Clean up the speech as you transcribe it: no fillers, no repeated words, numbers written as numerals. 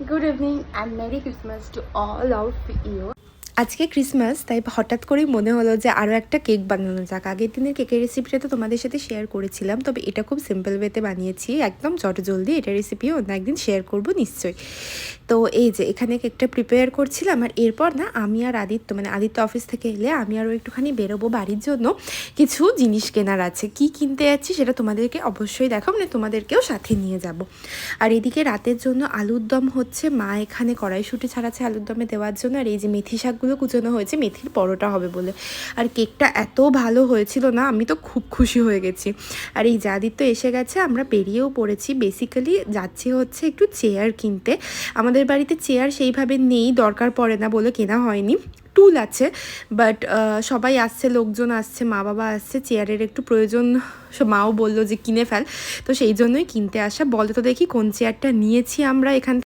Good evening and Merry Christmas to all of you. আজকে Christmas, তাই হঠাৎ করেই মনে হলো যে আরও একটা কেক বানানো যাক। আগের দিনের কেকের রেসিপিটা তো তোমাদের সাথে শেয়ার করেছিলাম, তবে এটা খুব সিম্পল ওয়েতে বানিয়েছি, একদম জলদি। এটা রেসিপিও অন্য একদিন শেয়ার করব নিশ্চয়ই। তো এই যে এখানে কেকটা প্রিপেয়ার করছিলাম, আর এরপর না আমি আর আদিত্য অফিস থেকে এলে আমি আরও একটুখানি বেরোবো বাড়ির জন্য। কিছু জিনিস কেনার আছে, কি কিনতে যাচ্ছি সেটা তোমাদেরকে অবশ্যই দেখাবো, মানে তোমাদেরকেও সাথে নিয়ে যাব। আর এদিকে রাতের জন্য আলুর দম হচ্ছে, মা এখানে কড়াইশুঁটি ছাড়াচ্ছে আলুর দমে দেওয়ার জন্য, আর এই যে মেথি শাকগুলো কুচোনো হয়েছে মেথির পরোটা হবে বলে। আর কেকটা এত ভালো হয়েছিল না, আমি তো খুব খুশি হয়ে গেছি। আর এই যে আদিত্য এসে গেছে, আমরা বেরিয়েও পড়েছি। বেসিক্যালি যাচ্ছি হচ্ছে একটু চেয়ার কিনতে। আমাদের বাড়িতে চেয়ার সেইভাবে নেই, দরকার পড়ে না বলে কেনা হয়নি। টুল আছে, বাট সবাই আসছে, লোকজন আসছে, মা বাবা আসছে, চেয়ারের একটু প্রয়োজন। মাও বললো যে কিনে ফেল, তো সেই জন্যই কিনতে আসা। বলো তো দেখি কোন চেয়ারটা নিয়েছি আমরা এখান